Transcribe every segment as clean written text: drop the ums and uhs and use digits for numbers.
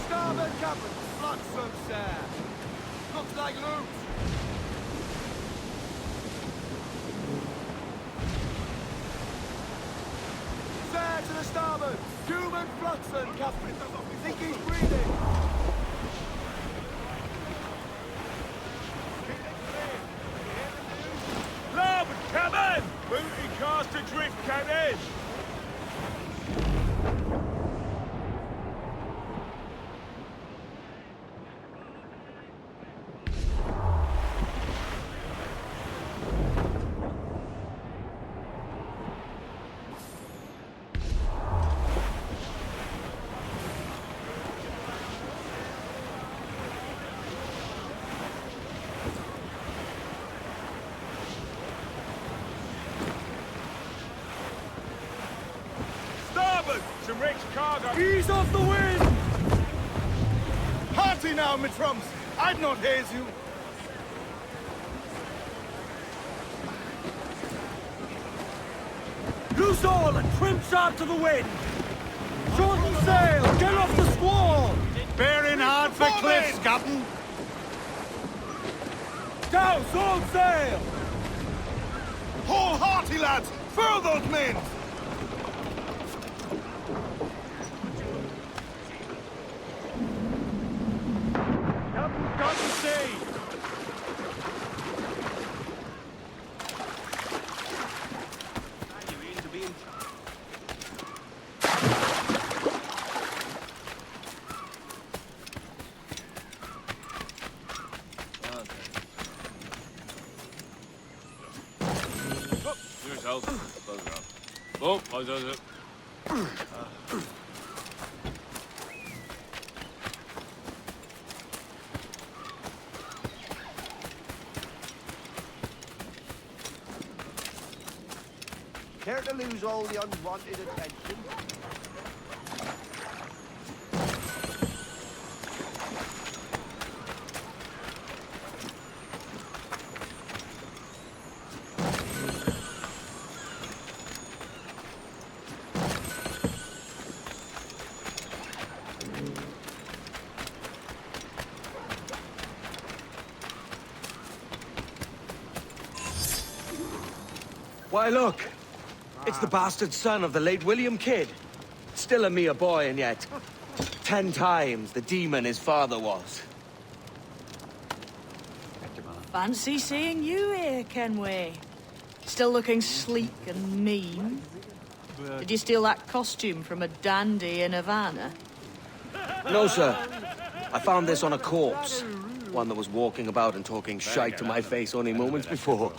Starboard cabin, flotsam, sir. Looks like loot. Sir, to the starboard. Human flotsam, Captain. Think he's breathing. Larboard cabin! Booty cast adrift, Captain! Some rich cargo! Ease off the wind! Hearty now, my trumps! I'd not haze you! Loose all and trim sharp to the wind! Shorten sail! Get off the squall! Bearing hard for cliffs, Captain! Douse all sail! Haul hearty, lads! Furl those men! Got to sea! Oh, I does it. Care to lose all the unwanted attention? Why, look. It's the bastard son of the late William Kidd. Still a mere boy, and yet 10 times the demon his father was. Fancy seeing you here, Kenway. Still looking sleek and mean. Did you steal that costume from a dandy in Havana? No, sir. I found this on a corpse. One that was walking about and talking shite to my face only moments before.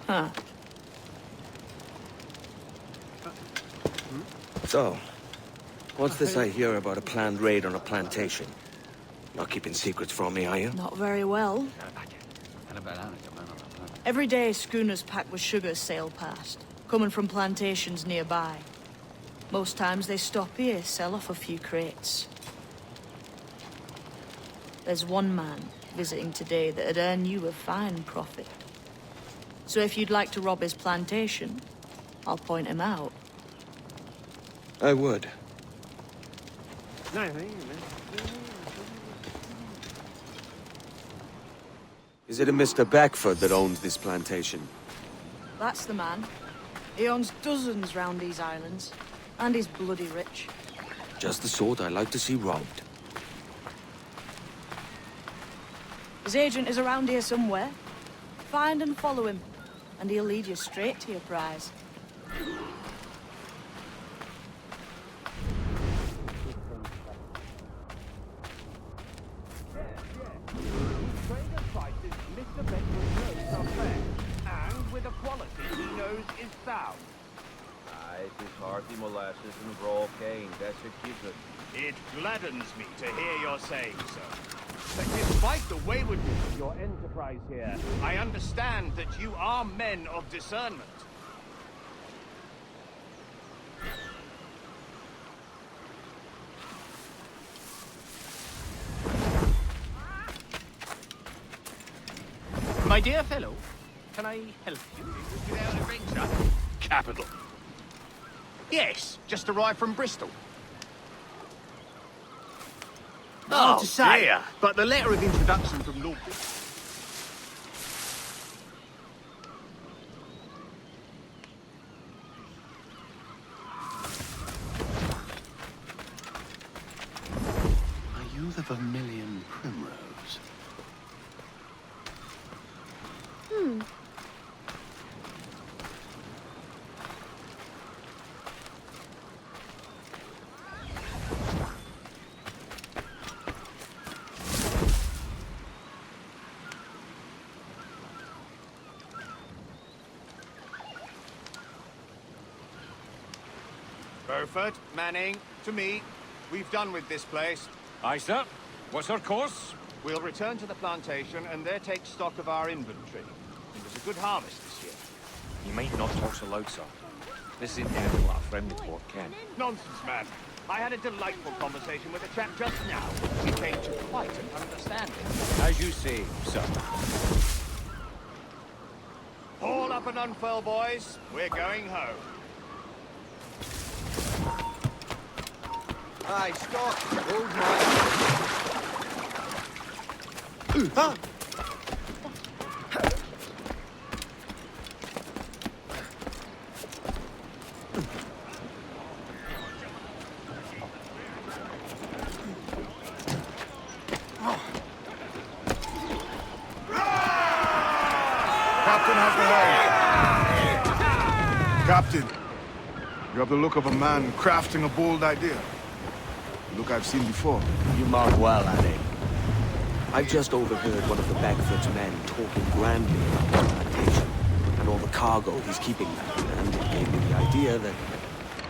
Huh. So, what's this I hear about a planned raid on a plantation? Not keeping secrets from me, are you? Not very well. Every day, schooners packed with sugar sail past, coming from plantations nearby. Most times they stop here, sell off a few crates. There's one man visiting today that'd earn you a fine profit. So if you'd like to rob his plantation, I'll point him out. I would. Is it a Mr. Beckford that owns this plantation? That's the man. He owns dozens round these islands, and he's bloody rich. Just the sort I like to see robbed. His agent is around here somewhere. Find and follow him. and he'll lead you straight to your prize. Trader prices Mr. Bedford knows are fair, and with a quality he knows is sound. Aye, it is hearty molasses and raw cane, that's a given. It gladdens me to hear your saying so. But despite the waywardness of your enterprise here, I understand that you are men of discernment. My dear fellow, can I help you? Without a venture? Capital. Yes, just arrived from Bristol. Oh, to say, dear. But the letter of introduction from Lord... Are you the vermilion primrose? Burford, Manning, to me. We've done with this place. Aye, sir. What's our course? We'll return to the plantation and there take stock of our inventory. It was a good harvest this year. You might not talk so loud, sir. This isn't anything like a friendly port, Ken. Nonsense, man. I had a delightful conversation with a chap just now. We came to quite an understanding. As you say, sir. Haul up and unfurl, boys. We're going home. Aye, stop. Hold my... Huh? Captain has the helm. Captain, you have the look of a man crafting a bold idea. A look I've seen before. You mark well, Annie. I've just overheard one of the Beckford's men talking grandly about his plantation and all the cargo he's keeping there, and it gave me the idea that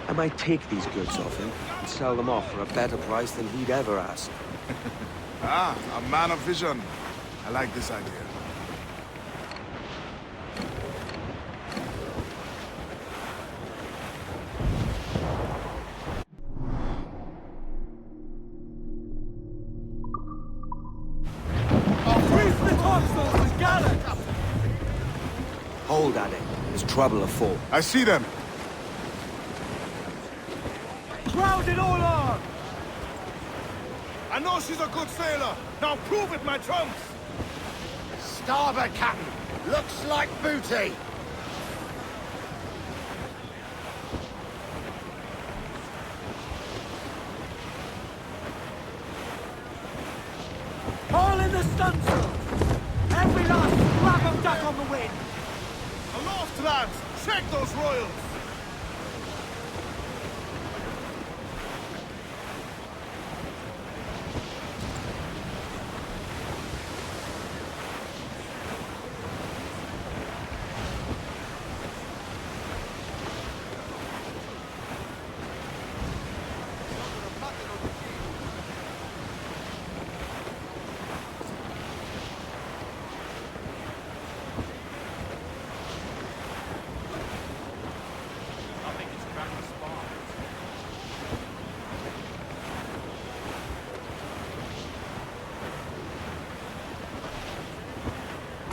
I might take these goods off him and sell them off for a better price than he'd ever ask. Ah, a man of vision. I like this idea. Hold, Addy. There's trouble afoot. I see them. Crowd it all on! I know she's a good sailor. Now prove it, my trumps. Starboard, Captain. Looks like booty. Haul in the stunsail! Every last flap of duck on the wind! Aloft, lads. Check those royals.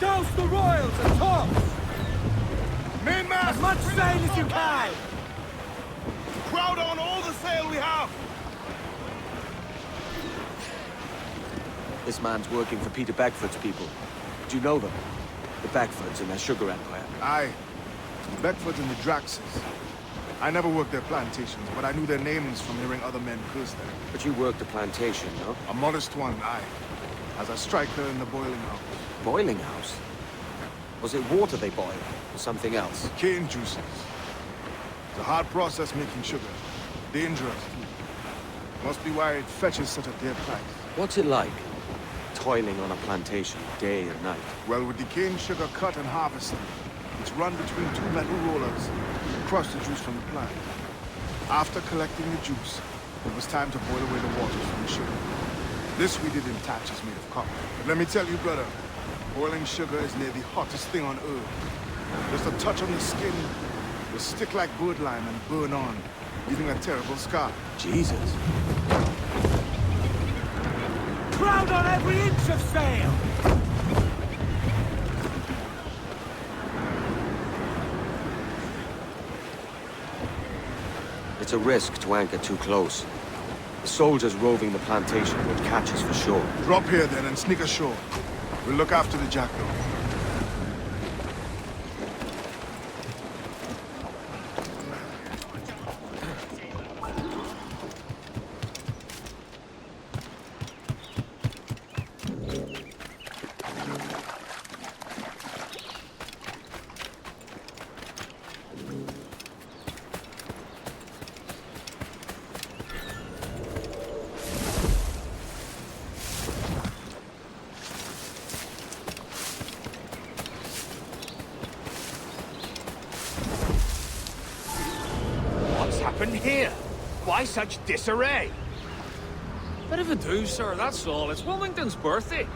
Douse the royals and tops! Mainmast! As much sail as you can! Crowd on all the sail we have! This man's working for Peter Beckford's people. Do you know them? The Beckfords and their sugar empire. Aye. The Beckfords and the Draxes. I never worked their plantations, but I knew their names from hearing other men curse there. But you worked a plantation, no? A modest one, aye. As a striker in the boiling house. Boiling house? Was it water they boiled, or something else? Cane juices. It's a hard process making sugar. Dangerous, too. Must be why it fetches such a dear price. What's it like, toiling on a plantation day and night? Well, with the cane sugar cut and harvested, it's run between two metal rollers to crush the juice from the plant. After collecting the juice, it was time to boil away the water from the sugar. This we did in thatches made of copper. But let me tell you, brother, boiling sugar is near the hottest thing on earth. Just a touch on the skin will stick like birdlime and burn on, leaving a terrible scar. Jesus. Crowd on every inch of sail! It's a risk to anchor too close. The soldiers roving the plantation would catch us for sure. Drop here then and sneak ashore. We'll look after the jackdaw. What's happened here? Why such disarray? Bit of a do, sir, that's all. It's Wilmington's birthday.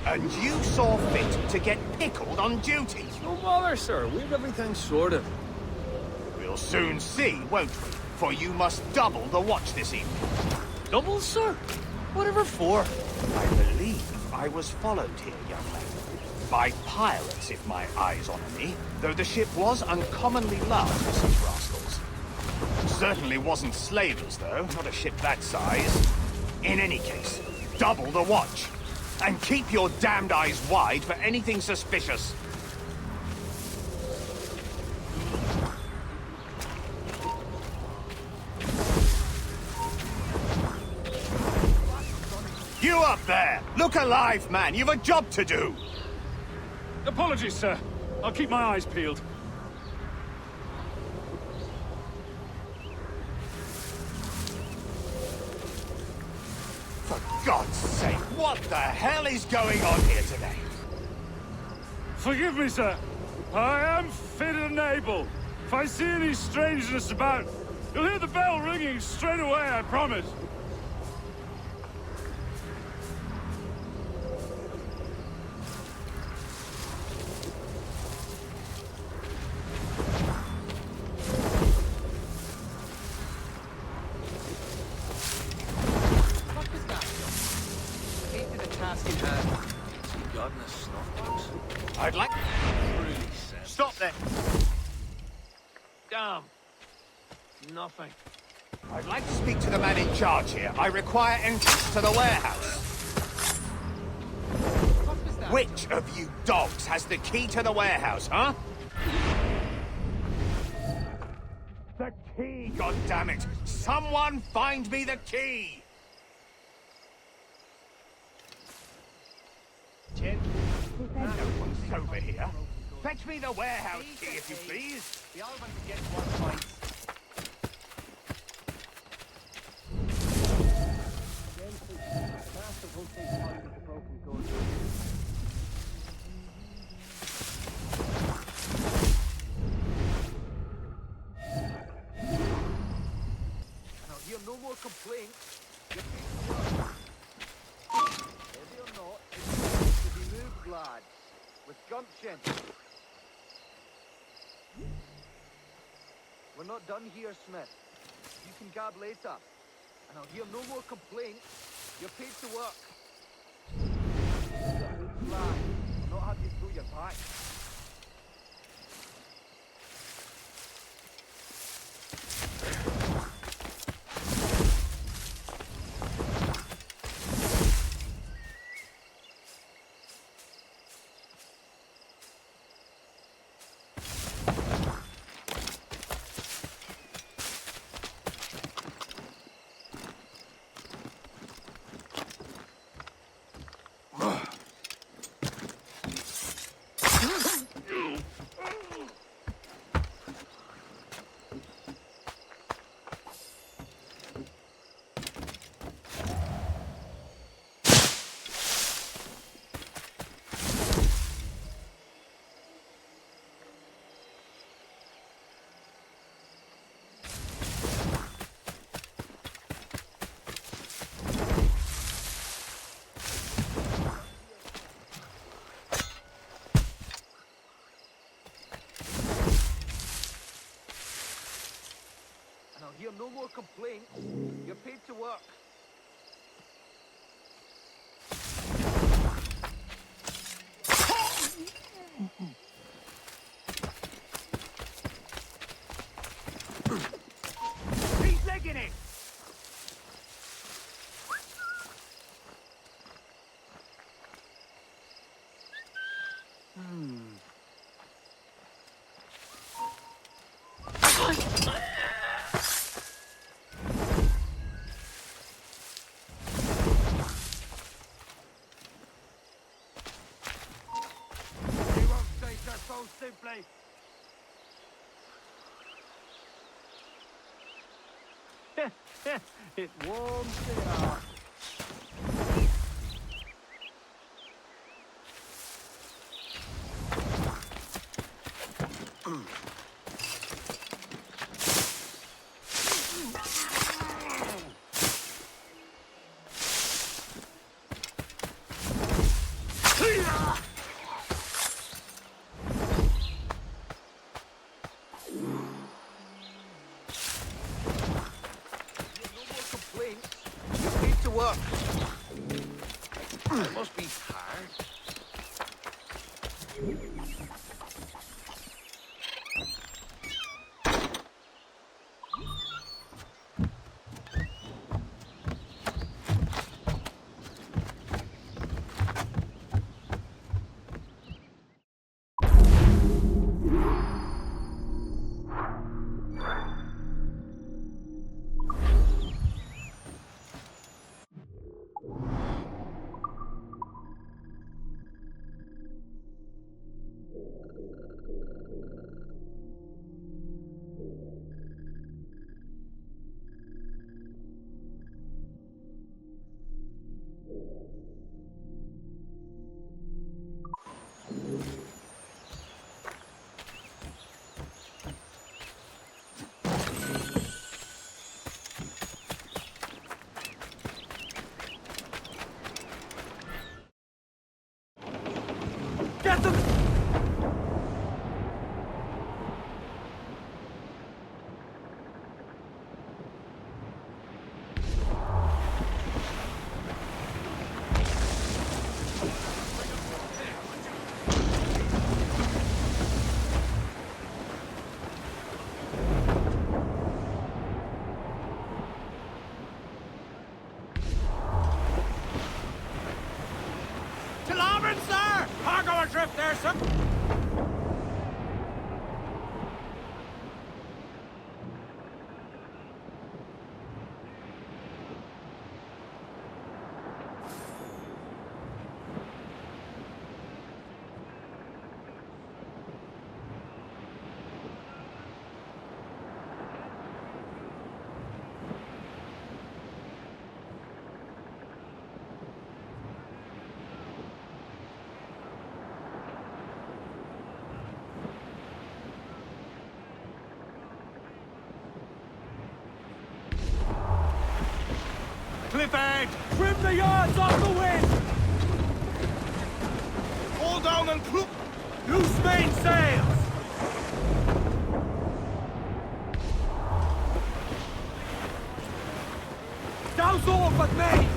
And you saw fit to get pickled on duty? No bother, sir. We've everything sorted. We'll soon see, won't we? For you must double the watch this evening. Double, sir? Whatever for? I believe I was followed here, young lady. By pirates, if my eyes honour me, though the ship was uncommonly large for such rascals. Certainly wasn't slavers, though, not a ship that size. In any case, double the watch. And keep your damned eyes wide for anything suspicious. You up there! Look alive, man! You've a job to do! Apologies, sir. I'll keep my eyes peeled. For God's sake, what the hell is going on here today? Forgive me, sir. I am fit and able. If I see any strangeness about, you'll hear the bell ringing straight away, I promise. I'd like... Stop there! Damn. Nothing. I'd like to speak to the man in charge here. I require entrance to the warehouse. Which of you dogs has the key to the warehouse, huh? The key, goddammit! Someone find me the key! No one's sober here. Fetch me the warehouse key, if you please. The other one can get one fight. And I'll hear no more complaints. Your piece of work. Heavy or not, it's to be moved, lad. With gumption. We're not done here, Smith. You can gab later. And I'll hear no more complaints. You're paid to work. Lad, I'll not have you through your back. more complaints, you're paid to work. He's legging it! He won't take us so simply. It warms the heart. You're paid to work. It must be hard. Get them! To larboard, sir! Cargo adrift there, sir! Cliff edge! Trim the yards off the wind! Hold down and cloop! Loose mainsails! Douse all but mains!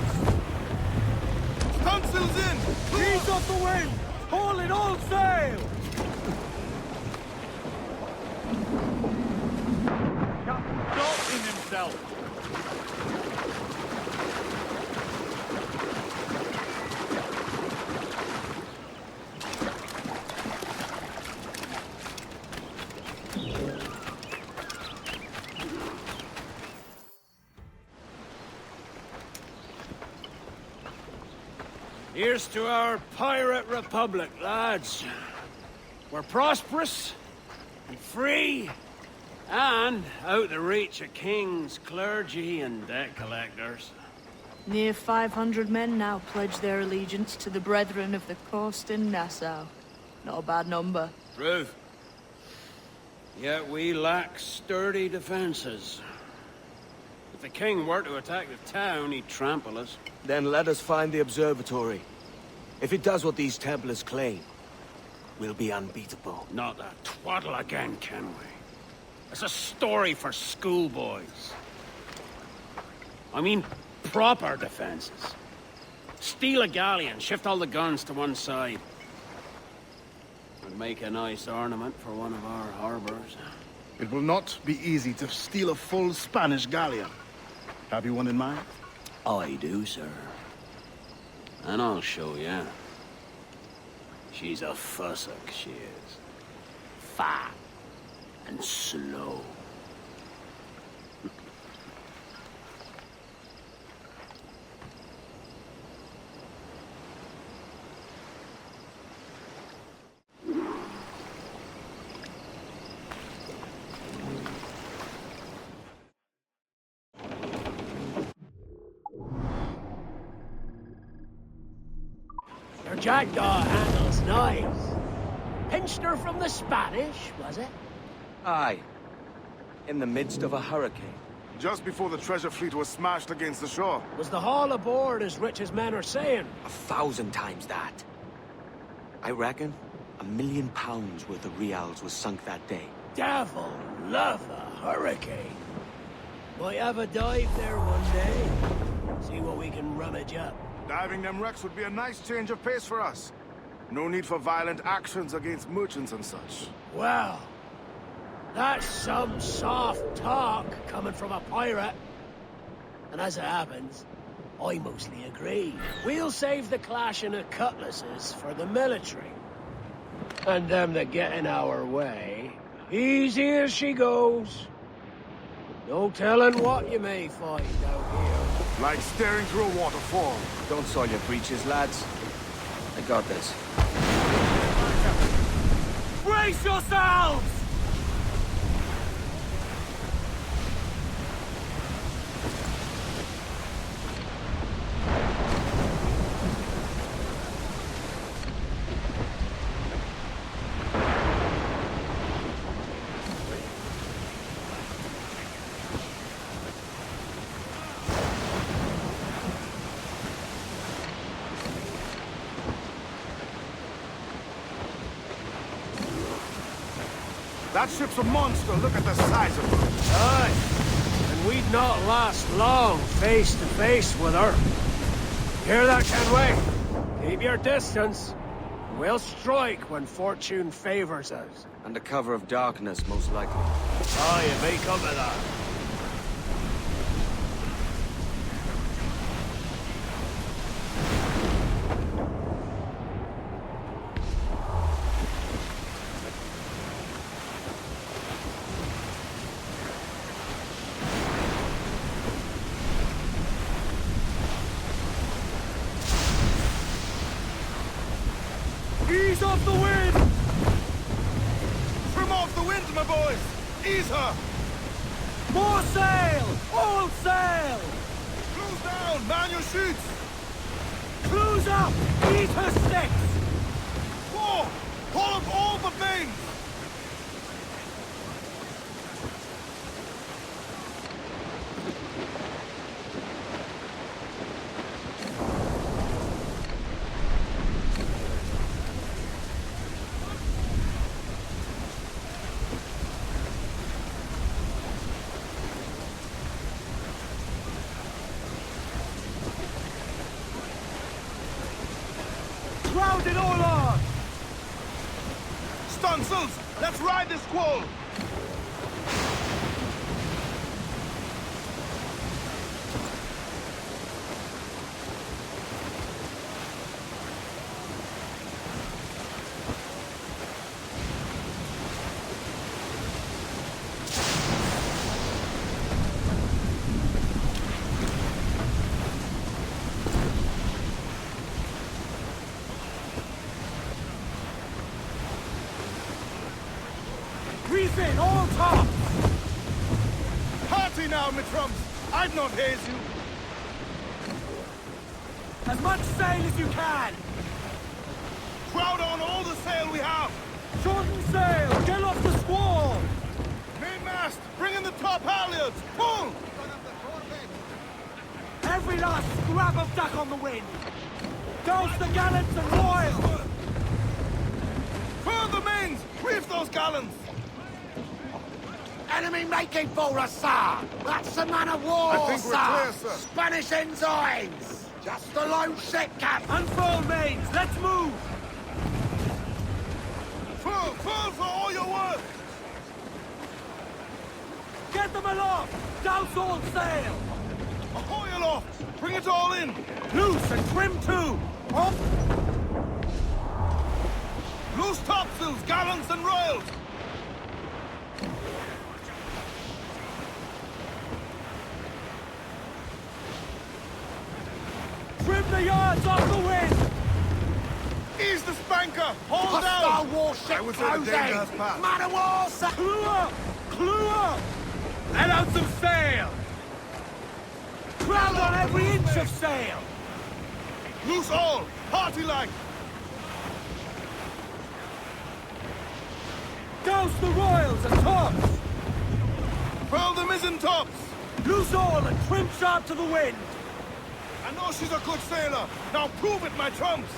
Stunsails in! Ease off the wind! Haul in all sail! Dalton himself! Here's to our pirate republic, lads. We're prosperous and free and out the reach of kings, clergy, and debt collectors. Near 500 men now pledge their allegiance to the Brethren of the Coast in Nassau. Not a bad number. Truth. Yet we lack sturdy defenses. If the king were to attack the town, he'd trample us. Then let us find the observatory. If it does what these Templars claim, we'll be unbeatable. Not that twaddle again, Kenway. It's a story for schoolboys. I mean, proper defenses. Steal a galleon, shift all the guns to one side. And make a nice ornament for one of our harbors. It will not be easy to steal a full Spanish galleon. Have you one in mind? I do, sir. And I'll show you. She's a fussock, she is. Fat and slow. Your jackdaw handles nice. Pinched her from the Spanish, was it? Aye. In the midst of a hurricane. Just before the treasure fleet was smashed against the shore. Was the haul aboard as rich as men are saying? 1,000 times that. I reckon £1 million worth of reals was sunk that day. Devil love a hurricane. Might have a dive there one day. See what we can rummage up. Diving them wrecks would be a nice change of pace for us. No need for violent actions against merchants and such. Well, that's some soft talk coming from a pirate. And as it happens, I mostly agree. We'll save the clashing of cutlasses for the military. And them that get in our way, easy as she goes. No telling what you may find out here. Like staring through a waterfall. Don't soil your breeches, lads. I got this. Brace yourselves! That ship's a monster. Look at the size of her. Aye, and we'd not last long face to face with her. Hear that, Kenway? Keep your distance. We'll strike when fortune favors us. Under cover of darkness, most likely. Aye, it may come to that. Ease off the wind! Trim off the wind, my boys! Ease her! More sail! All sail! Close down! Man your shoots! Cruise up! Eat her sticks! Four! Haul up all but mains! Crowd it all on! Stunsels, let's ride this squall! Reef in, all top! Party now, my trumps! I'd not haze you! As much sail as you can! Crowd on all the sail we have! Shorten sail! Get off the squall! Mainmast! Bring in the top halyards! Pull! Every last scrap of duck on the wind! Douse the gallants and royals! Further mains! Reef those gallants! Enemy making for us, sir! That's a man of war, I think we're clear, sir. Spanish ensigns! Just a lone ship, Cap! Unfold, mates! Let's move! Full for all your work! Get them aloft! Douse all sail! Ahoy aloft! Bring it all in! Loose and trim too! Up! Loose topsails, gallants and royals! Trim the yards off the wind! Ease the spanker! Hold Hostile down! warship I would say the danger has closing! passed. Man of war, sir! Clue up! Clue up! Let out some sail! Crowd on every inch of sail! Loose all! Party-like! Douse the royals and tops! Furl the mizzen tops! Loose all and trim sharp to the wind! I know she's a good sailor! Now prove it, my trumps!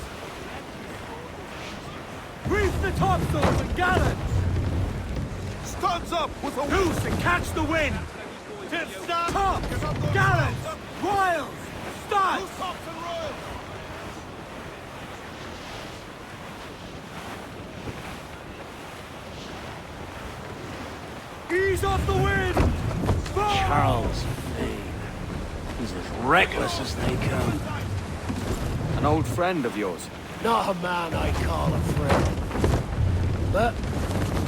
Reef the topsails and gallants! Studs up with a Loose and catch the wind! tip stop! Tops! Get up those Gallants! studs. Royals! Loose Studs! tops and royals! Ease off the wind! Charles Vane. He's as reckless as they come. An old friend of yours. Not a man I call a friend. But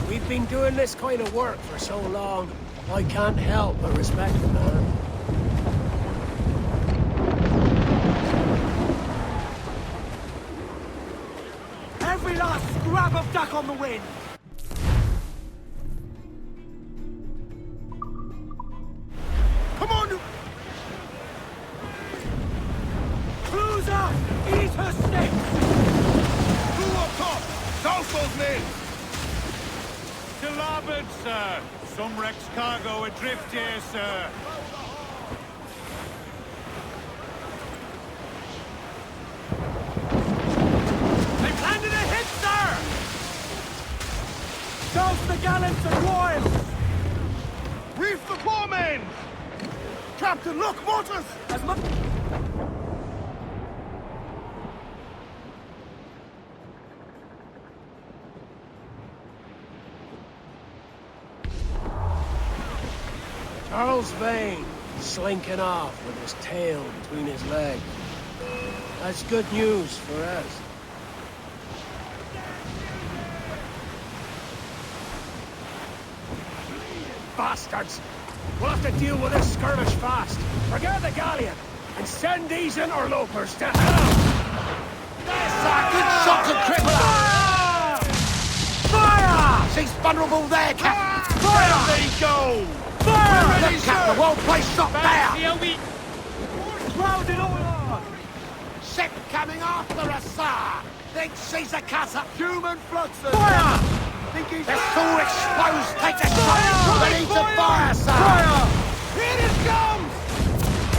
we've been doing this kind of work for so long, I can't help but respect the man. Every last scrap of duck on the wind! Come on, you... Clues up! Eat her sticks! Crew up top! Douse those men! To larboard, sir. Some wrecked cargo adrift here, sir. They've landed a hit, sir! Douse the gallants and royals! Reef the foremain! Captain, look, mortars! As much... Charles Vane, slinking off with his tail between his legs. That's good news for us. Bastards! We'll have to deal with this skirmish fast. Forget the galleon, and send these interlopers to hell! That's a good shot to cripple her! Fire! She's vulnerable there, Captain! Fire! There you go! Fire! Look, Captain, the whole place shot down! Here we... Crowded all on! Ship coming after us, sir! Thinks she's a cutter! Human fluxes! Fire! Think he's... They're all exposed! Take the shot! We need to fire, sir! Fire! Here it comes!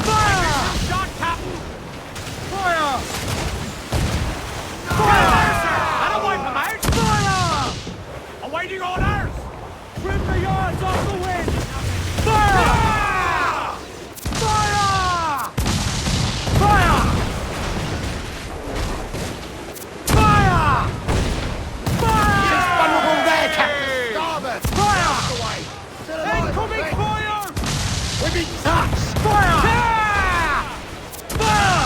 Fire! Shot, Captain! Fire! Fire! I don't wipe them out! Fire! Awaiting orders! Trim the yards off the wind! Fire! Fire! Fire! Fire! Fire! She's vulnerable there, Captain! Starboard! Fire! Incoming fire! We've been touched! Fire! Fire!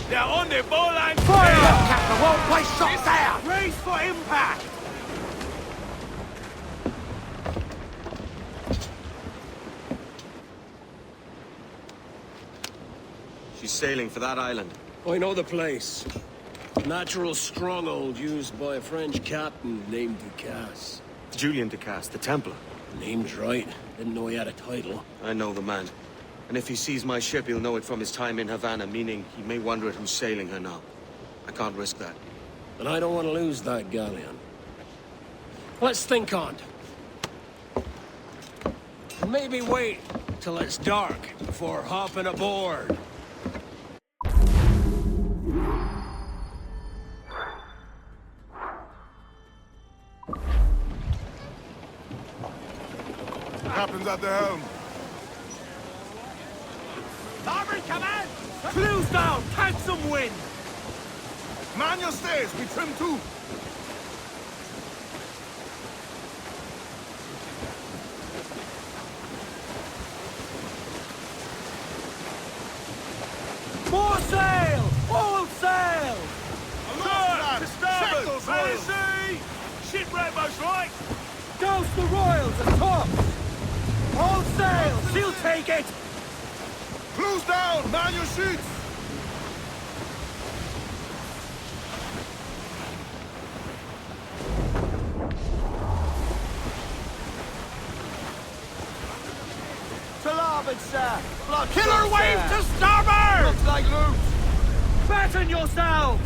They're on the bowline! Fire! Look, Captain, the whole place shot down! Brace for impact! She's sailing for that island. I know the place. Natural stronghold used by a French captain named Ducasse. Julian Ducasse, the Templar. Name's right. Didn't know he had a title. I know the man. And if he sees my ship, he'll know it from his time in Havana, meaning he may wonder at who's sailing her now. I can't risk that. And I don't want to lose that galleon. Let's think on it. Maybe wait till it's dark before hopping aboard. Captain's at the helm. Starboard command! Clews down! Catch some wind! Man your stays, we trim too. More sail! All sail! Aloft, To starboard! check those Ready royals. sea! Shipwrecked, most right! Douse the royals and tops! All sail! She'll take it! Clews down, man your sheets. To larboard, sir! Blood Killer shot, wave sir. to starboard! Looks like loot! Batten yourselves!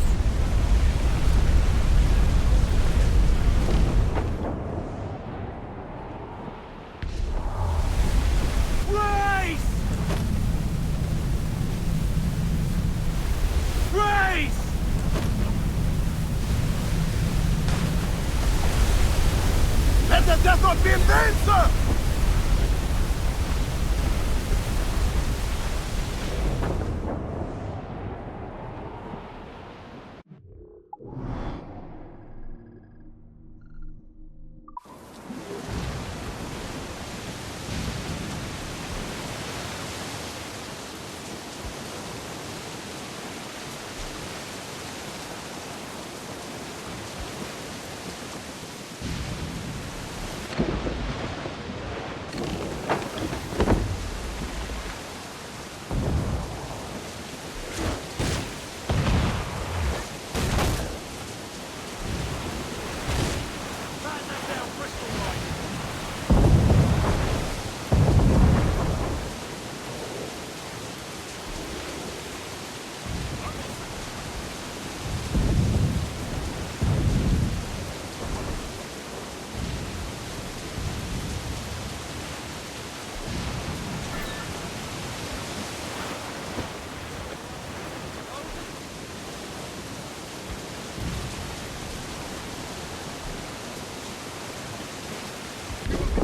Race! Race! Let the death not be in vain, sir!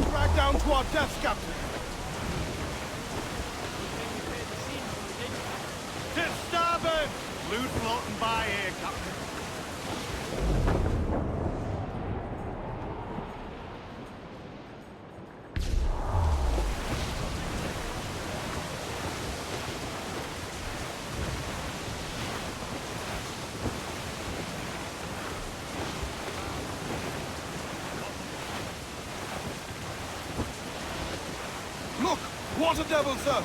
Drag down to our deaths, Captain. To starboard! Loot floating by here, Captain. Look, water devil, sir.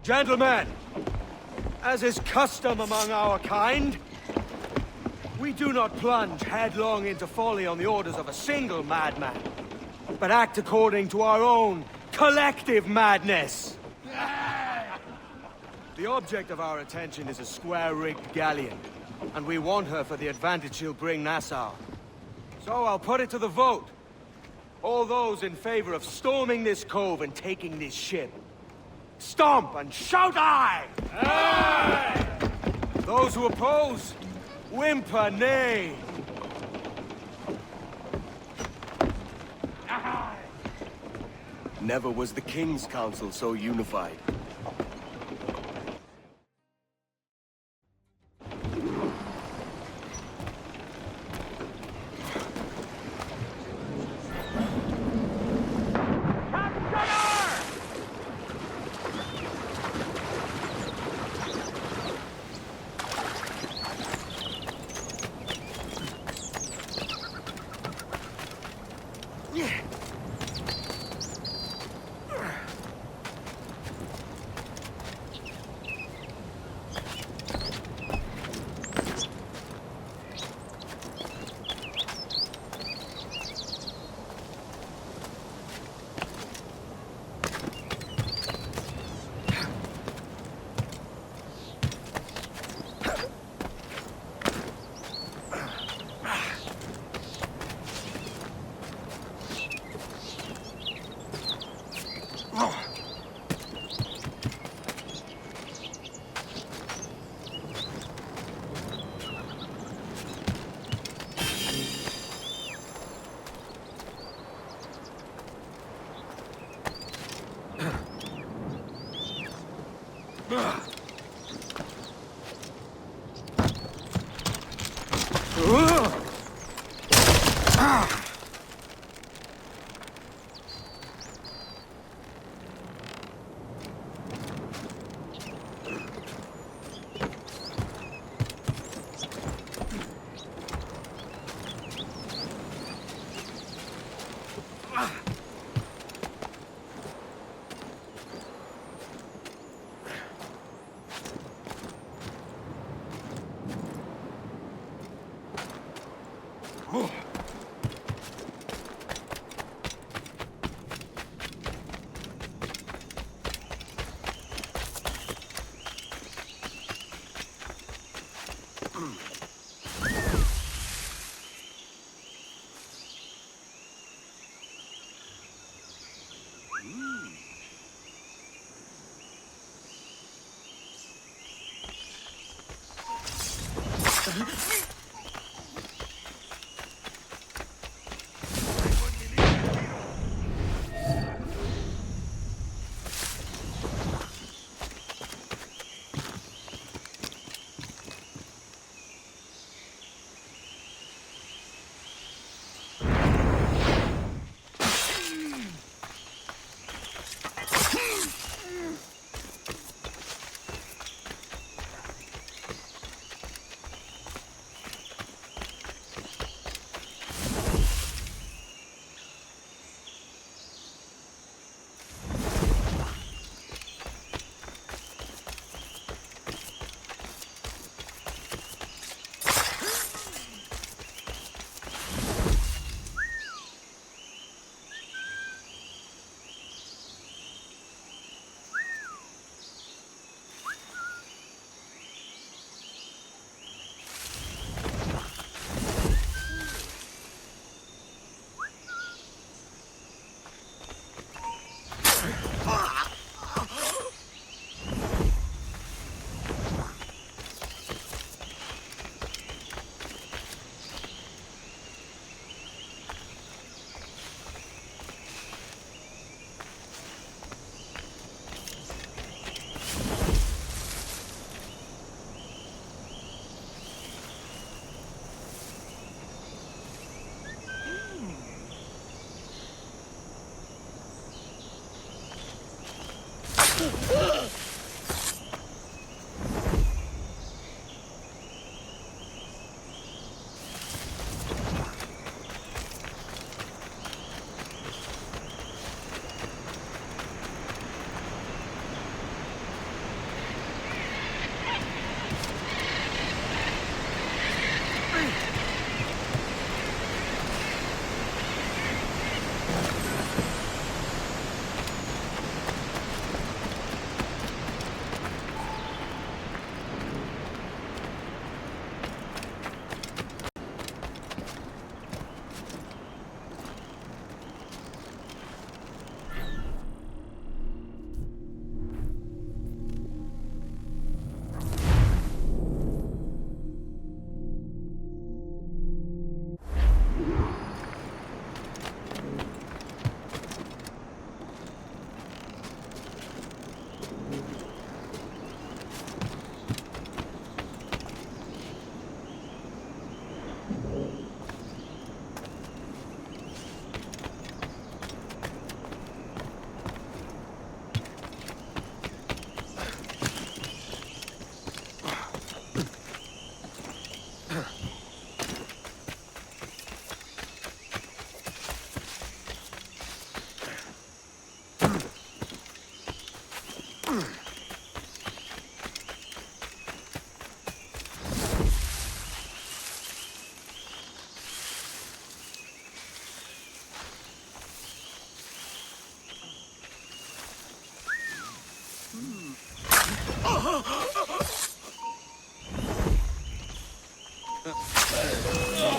Gentlemen, as is custom among our kind, we do not plunge headlong into folly on the orders of a single madman, but act according to our own collective madness. The object of our attention is a square-rigged galleon, and we want her for the advantage she'll bring Nassau. So I'll put it to the vote. All those in favor of storming this cove and taking this ship, stomp and shout aye! Aye! Those who oppose, whimper nay. Aye! Never was the King's Council so unified.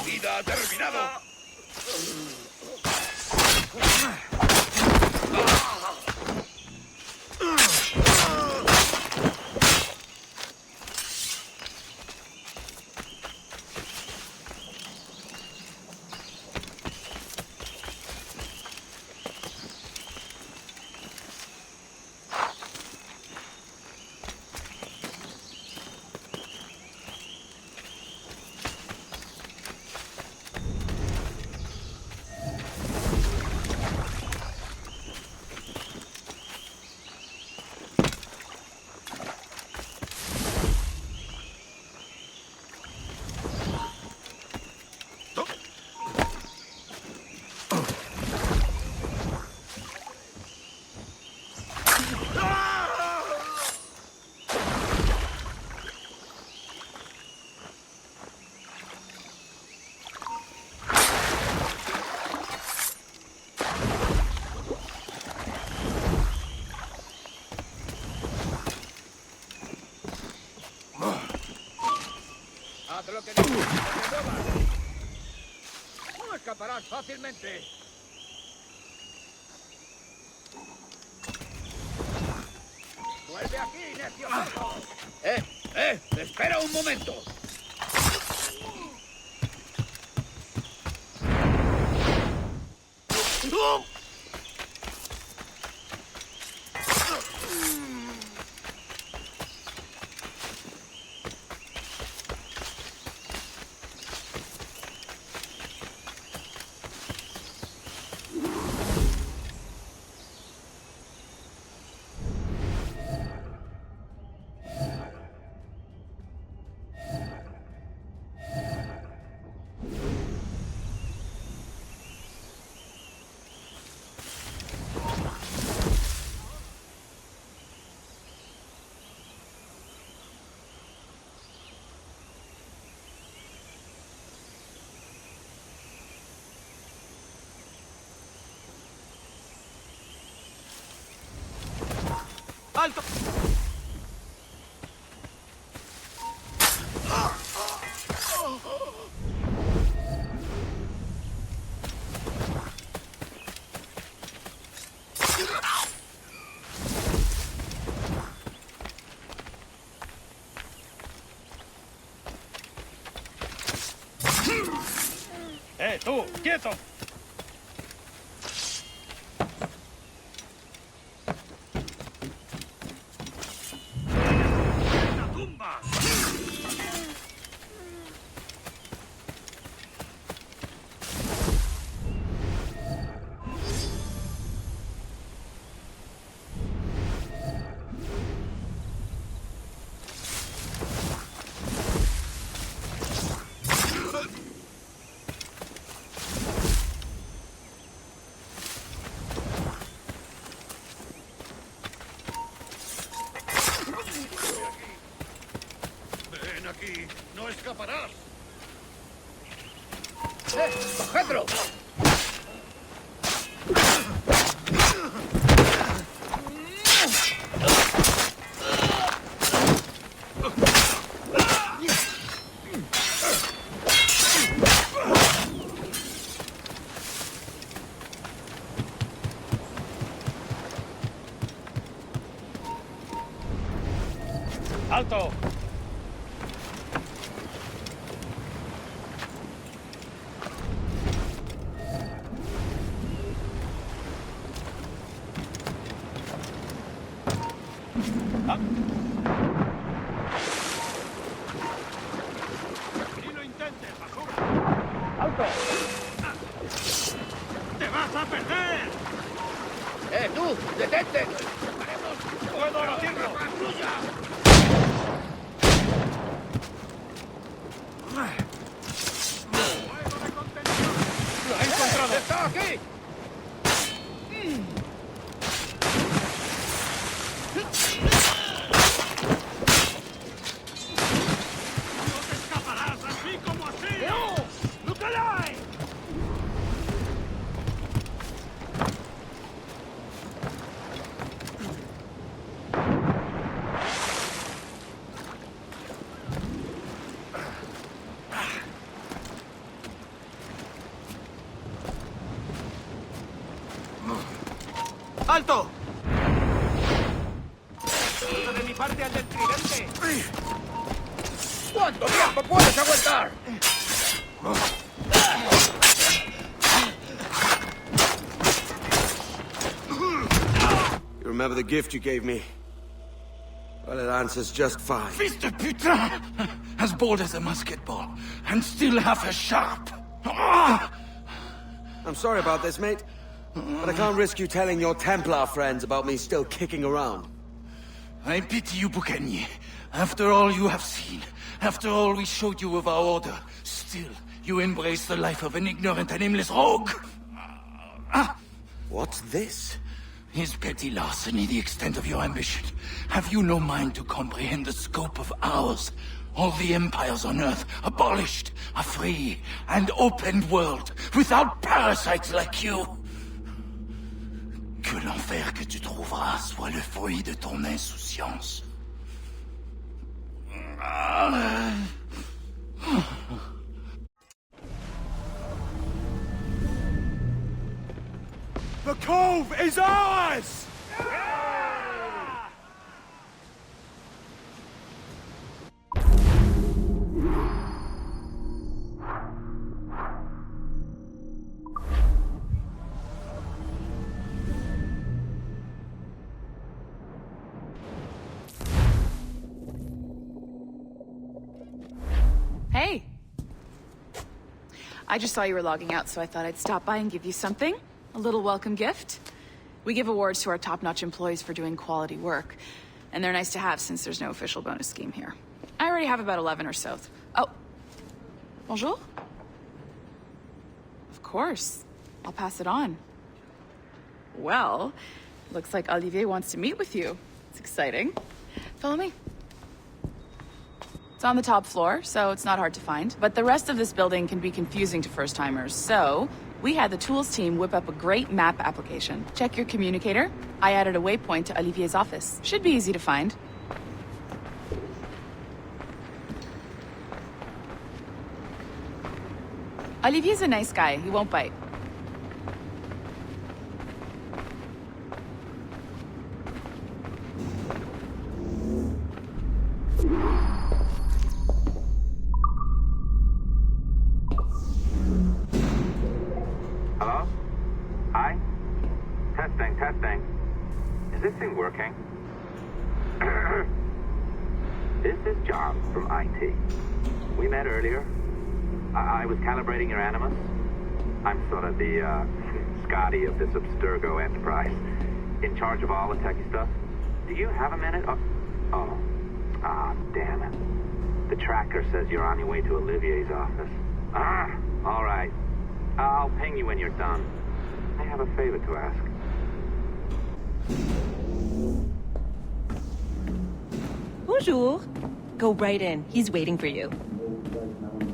¡Vida ha terminado! que no te muevas. No escaparás fácilmente. ¡Vuelve aquí, necio cerdo! ¡Espera un momento! ¡Alto! ¡Tú! ¡Quieto! ¡Ven aquí! ¡No escaparás! ¡Cogedlo! ¡Alto! ¡Ni lo intentes, basura! ¡Alto! ¡Te vas a perder! ¡Tú! ¡Detente! ¡Puedo abatirlo! ¡Patrulla! ¡Fuego de contención! ¡Lo he encontrado! ¡Está aquí! ¡No te escaparás así como así! ¡No! ¡Look alive! ¡Alto! De mi parte al del tridente. ¿Cuánto tiempo puedes aguantar? You remember the gift you gave me? Well, it answers just fine. Fils de putain! As bold as a musket ball, and still half as sharp. Ah! I'm sorry about this, mate. But I can't risk you telling your Templar friends about me still kicking around. I pity you, Boucanier. After all you have seen, after all we showed you of our order, still you embrace the life of an ignorant and aimless rogue. What's this? Is petty larceny the extent of your ambition? Have you no mind to comprehend the scope of ours? All the empires on Earth abolished, a free and open world, without parasites like you. Que l'enfer que tu trouveras soit le fruit de ton insouciance. The cove is ours! Hey. I just saw you were logging out, so I thought I'd stop by and give you something. A little welcome gift. We give awards to our top-notch employees for doing quality work, and they're nice to have since there's no official bonus scheme here. I already have about 11 or so. Oh. Bonjour? Of course. I'll pass it on. Well, looks like Olivier wants to meet with you. It's exciting. Follow me. It's on the top floor, so it's not hard to find. But the rest of this building can be confusing to first-timers, so we had the tools team whip up a great map application. Check your communicator. I added a waypoint to Olivier's office. Should be easy to find. Olivier's a nice guy. He won't bite. Hello? Hi? Testing. Is this thing working? This is John from IT. We met earlier. I was calibrating your Animus. I'm sort of the, Scotty of this Abstergo enterprise. In charge of all the techie stuff. Do you have a minute? Damn it. The tracker says you're on your way to Olivier's office. All right. I'll ping you when you're done. I have a favor to ask. Bonjour. Go right in. He's waiting for you.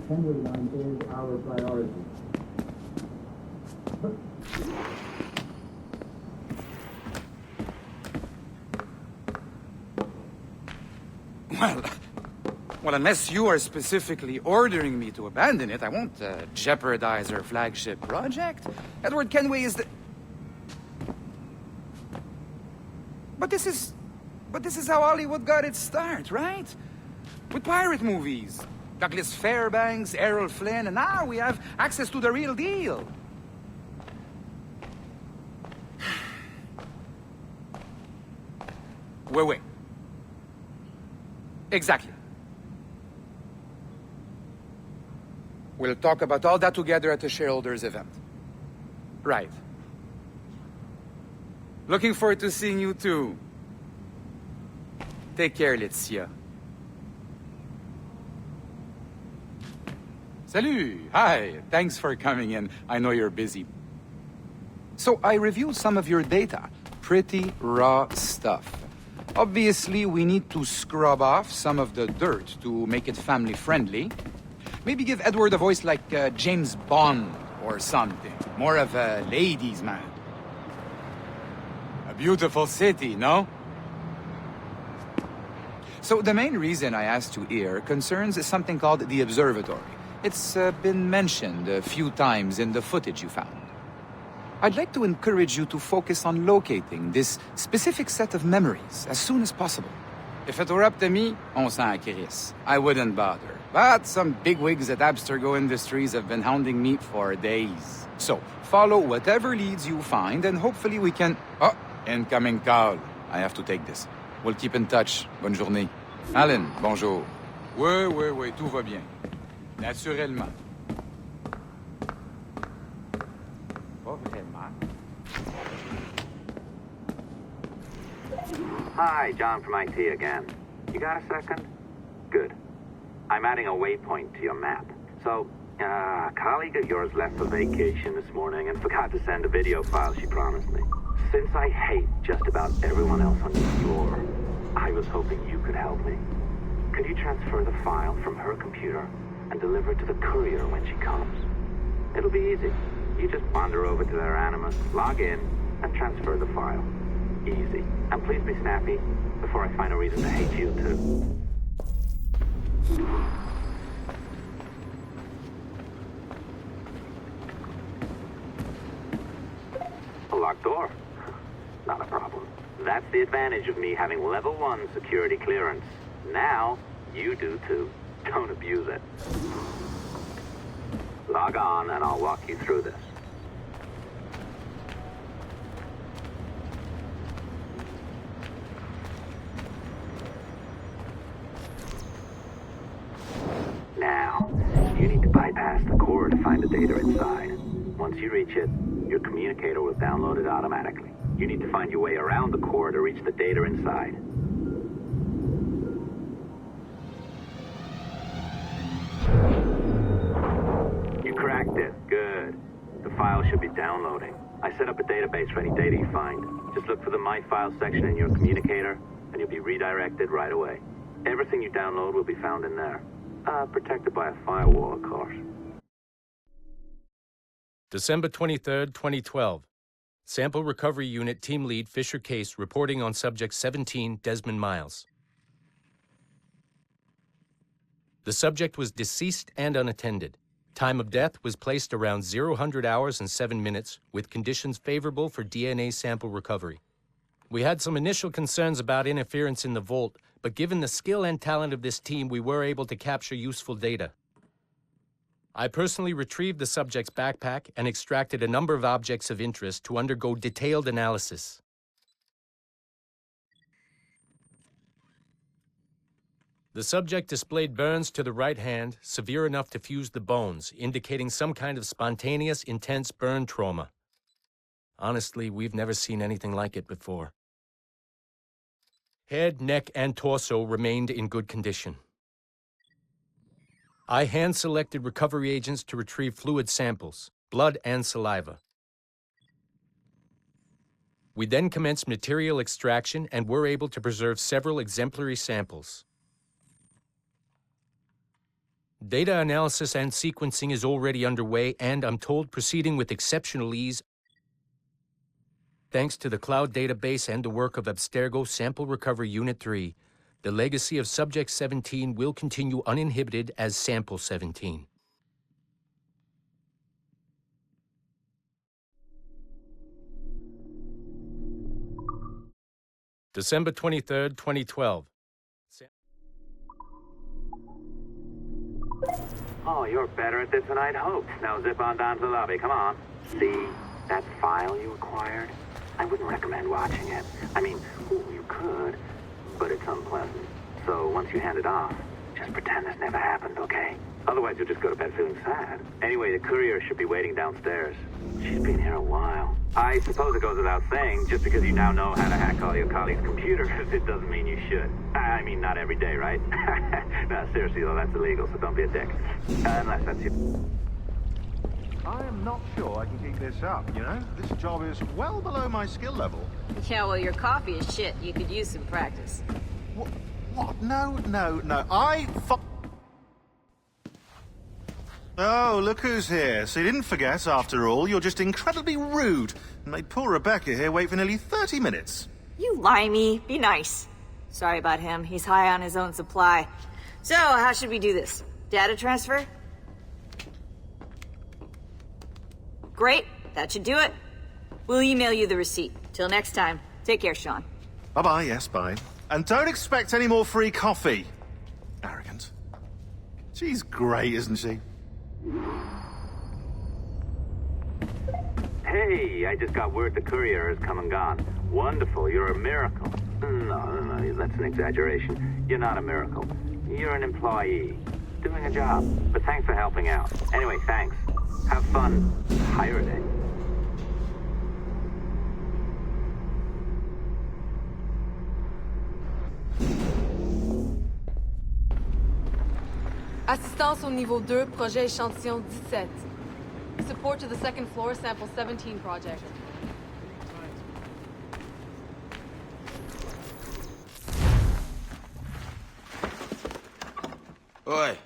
Kenway line is our priority. Well, unless you are specifically ordering me to abandon it, I won't jeopardize our flagship project. Edward Kenway is the... But this is how Hollywood got its start, right? With pirate movies. Douglas Fairbanks, Errol Flynn, and now we have access to the real deal. Wait. Exactly. We'll talk about all that together at the shareholders event. Right. Looking forward to seeing you too. Take care, Laetitia. Salut! Hi! Thanks for coming in. I know you're busy. So I reviewed some of your data. Pretty raw stuff. Obviously, we need to scrub off some of the dirt to make it family-friendly. Maybe give Edward a voice like James Bond or something. More of a ladies' man. A beautiful city, no? So the main reason I asked you here concerns something called the observatory. It's been mentioned a few times in the footage you found. I'd like to encourage you to focus on locating this specific set of memories as soon as possible. If it were up to me, on s'en crisse. I wouldn't bother. But some bigwigs at Abstergo Industries have been hounding me for days. So, follow whatever leads you find and hopefully we can... Oh, incoming call. I have to take this. We'll keep in touch. Bonne journée. Alan, bonjour. Oui, tout va bien. Naturellement. Hi, John from IT again. You got a second? Good. I'm adding a waypoint to your map. So, a colleague of yours left for vacation this morning and forgot to send a video file she promised me. Since I hate just about everyone else on the floor, I was hoping you could help me. Could you transfer the file from her computer and deliver it to the courier when she comes? It'll be easy. You just wander over to their Animus, log in, and transfer the file. Easy. And please be snappy before I find a reason to hate you too. locked door. Not a problem. That's the advantage of me having level 1 security clearance. Now, you do too. Don't abuse it. Log on and I'll walk you through this. Now, you need to bypass the core to find the data inside. Once you reach it, your communicator will download it automatically. You need to find your way around the core to reach the data inside. You cracked it. Good. The file should be downloading. I set up a database for any data you find. Just look for the My Files section in your communicator, and you'll be redirected right away. Everything you download will be found in there. Protected by a firewall, of course. December 23rd, 2012. Sample Recovery Unit Team Lead Fisher Case reporting on Subject 17, Desmond Miles. The subject was deceased and unattended. Time of death was placed around 0000 hours and 7 minutes, with conditions favorable for DNA sample recovery. We had some initial concerns about interference in the vault, but given the skill and talent of this team, we were able to capture useful data. I personally retrieved the subject's backpack and extracted a number of objects of interest to undergo detailed analysis. The subject displayed burns to the right hand, severe enough to fuse the bones, indicating some kind of spontaneous, intense burn trauma. Honestly, we've never seen anything like it before. Head, neck, and torso remained in good condition. I hand-selected recovery agents to retrieve fluid samples, blood and saliva. We then commenced material extraction and were able to preserve several exemplary samples. Data analysis and sequencing is already underway, and I'm told proceeding with exceptional ease thanks to the cloud database and the work of Abstergo Sample Recovery Unit 3. The legacy of Subject 17 will continue uninhibited as Sample 17. December 23rd, 2012. Oh, you're better at this than I'd hoped. Now zip on down to the lobby. Come on. See that file you acquired? I wouldn't recommend watching it. I mean, you could, but it's unpleasant. So once you hand it off, just pretend this never happened, okay? Otherwise, you'll just go to bed feeling sad. Anyway, the courier should be waiting downstairs. She's been here a while. I suppose it goes without saying, just because you now know how to hack all your colleagues' computers, it doesn't mean you should. I mean, not every day, right? No, seriously, though, that's illegal, so don't be a dick. Unless that's you. I am not sure I can keep this up, you know? This job is well below my skill level. Yeah, well, your coffee is shit. You could use some practice. What? No. Oh, look who's here. So you didn't forget, after all. You're just incredibly rude and made poor Rebecca here wait for nearly 30 minutes. You limey. Be nice. Sorry about him. He's high on his own supply. So, how should we do this? Data transfer? Great. That should do it. We'll email you the receipt. Till next time. Take care, Sean. Bye-bye, yes, bye. And don't expect any more free coffee. Arrogant. She's great, isn't she? Hey, I just got word the courier has come and gone. Wonderful, you're a miracle. No, that's an exaggeration. You're not a miracle. You're an employee, doing a job. But thanks for helping out. Anyway, thanks. Have fun pirating. Assistance au niveau 2, projet échantillon 17. Support to the second floor, sample 17 project. Oi.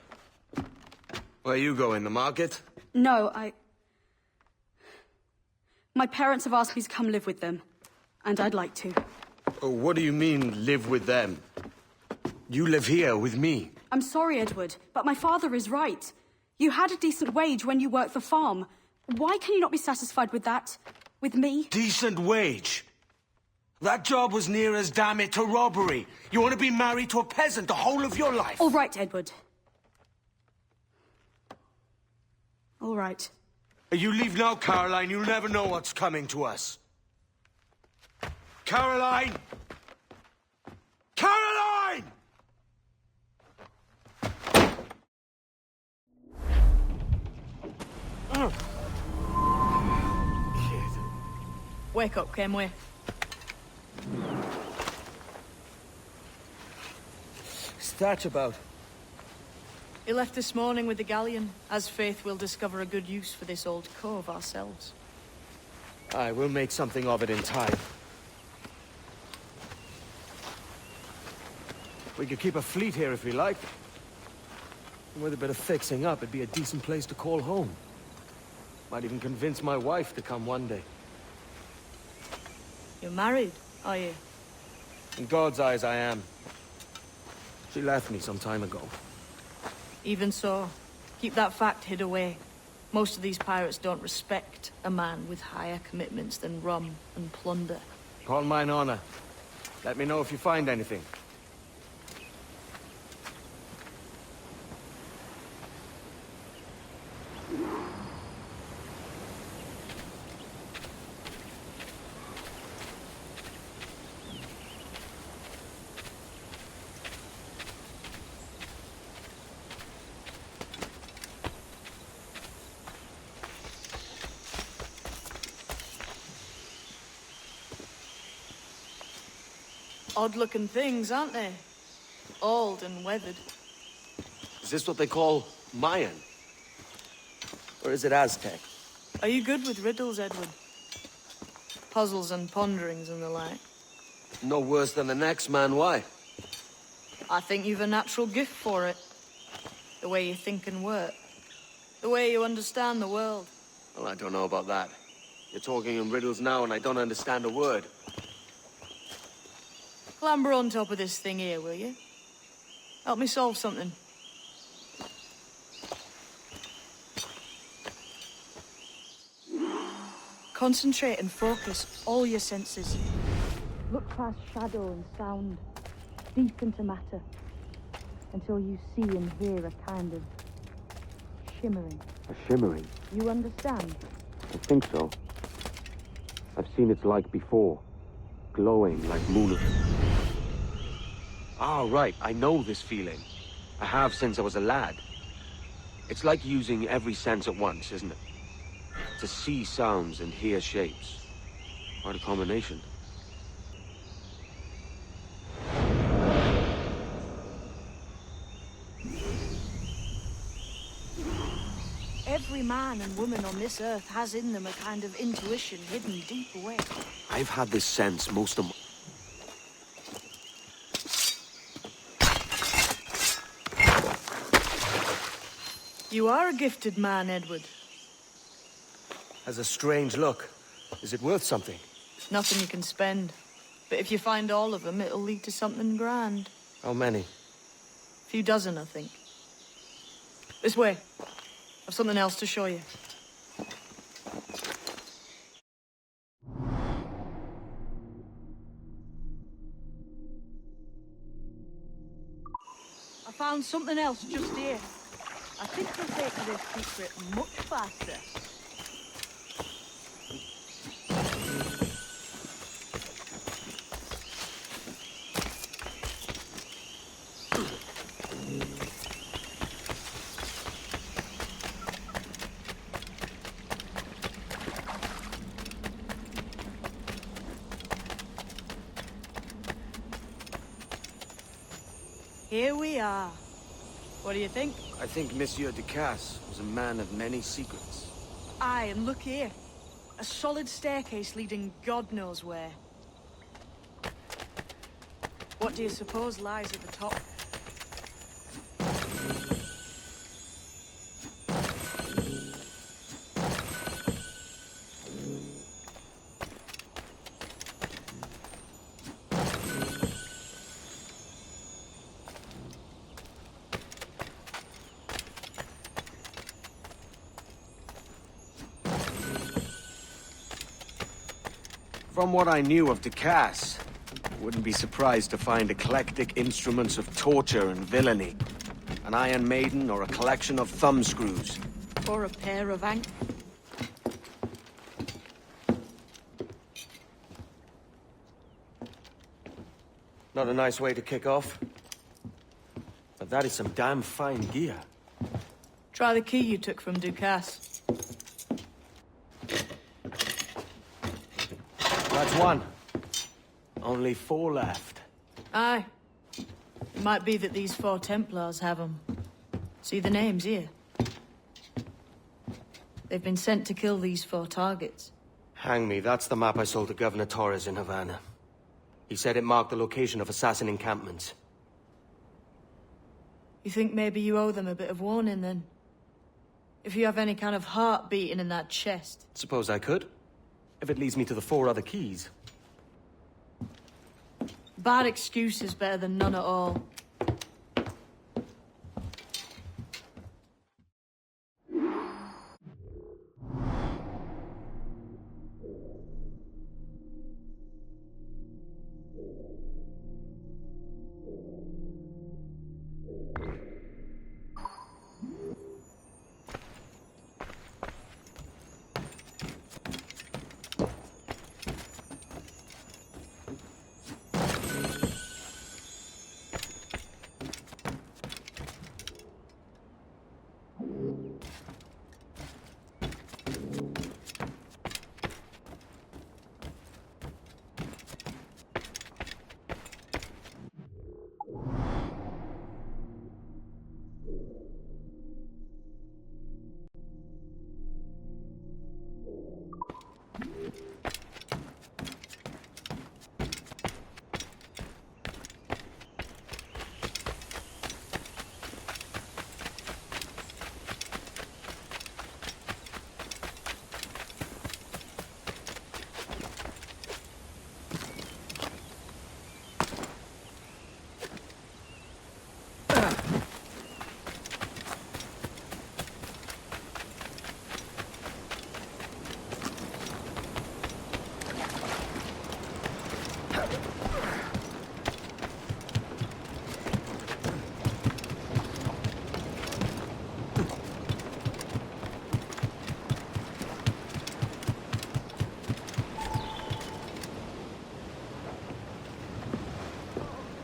Where you going, the market? No, My parents have asked me to come live with them, and I'd like to. Oh, what do you mean, live with them? You live here with me. I'm sorry, Edward, but my father is right. You had a decent wage when you worked the farm. Why can you not be satisfied with that? With me? Decent wage. That job was near as damn it to robbery. You want to be married to a peasant the whole of your life? All right, Edward. All right. You leave now, Caroline. You'll never know what's coming to us. Caroline! Caroline! Wake up, Kenway. What's that about? He left this morning with the galleon. As faith, we'll discover a good use for this old cove ourselves. Aye, we'll make something of it in time. We could keep a fleet here if we liked. And with a bit of fixing up, it'd be a decent place to call home. Might even convince my wife to come one day. You're married, are you? In God's eyes, I am. She left me some time ago. Even so, keep that fact hid away. Most of these pirates don't respect a man with higher commitments than rum and plunder. Call mine honor. Let me know if you find anything. Odd-looking things, aren't they? Old and weathered. Is this what they call Mayan? Or is it Aztec? Are you good with riddles, Edward? Puzzles and ponderings and the like? No worse than the next man, why? I think you've a natural gift for it. The way you think and work. The way you understand the world. Well, I don't know about that. You're talking in riddles now and I don't understand a word. Clamber on top of this thing here, will you? Help me solve something. Concentrate and focus all your senses. Look past shadow and sound, deep into matter, until you see and hear a kind of shimmering. A shimmering? You understand? I think so. I've seen its like before. Glowing like moonlight. Ah, right. I know this feeling. I have since I was a lad. It's like using every sense at once, isn't it? To see sounds and hear shapes. Quite a combination. Every man and woman on this earth has in them a kind of intuition hidden deep away. I've had this sense most of my... You are a gifted man, Edward. Has a strange look. Is it worth something? It's nothing you can spend. But if you find all of them, it'll lead to something grand. How many? A few dozen, I think. This way. I've something else to show you. I found something else just here. I think we'll take to this secret much faster. Here we are. What do you think? I think Monsieur Ducasse was a man of many secrets. Aye, and look here. A solid staircase leading God knows where. What do you suppose lies at the top? From what I knew of Ducasse, I wouldn't be surprised to find eclectic instruments of torture and villainy. An Iron Maiden or a collection of thumbscrews. Or a pair of ankles. Not a nice way to kick off. But that is some damn fine gear. Try the key you took from Ducasse. That's one. Only 4 left. Aye. It might be that these 4 Templars have them. See the names here? They've been sent to kill these 4 targets. Hang me, that's the map I sold to Governor Torres in Havana. He said it marked the location of assassin encampments. You think maybe you owe them a bit of warning, then? If you have any kind of heart beating in that chest. Suppose I could. If it leads me to the 4 other keys. Bad excuse is better than none at all.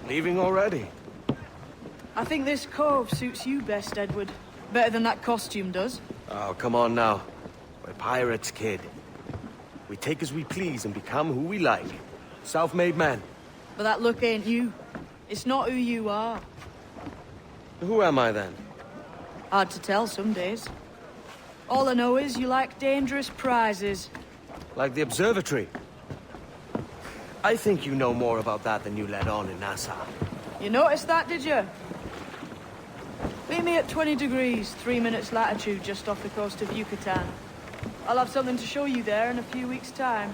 Leaving already? I think this cove suits you best, Edward. Better than that costume does. Oh, come on now. We're pirates, kid. We take as we please and become who we like. Self-made men. But that look ain't you. It's not who you are. Who am I then? Hard to tell some days. All I know is you like dangerous prizes. Like the observatory. I think you know more about that than you let on in Nassau. You noticed that, did you? Meet me at 20 degrees, 3 minutes latitude just off the coast of Yucatan. I'll have something to show you there in a few weeks' time.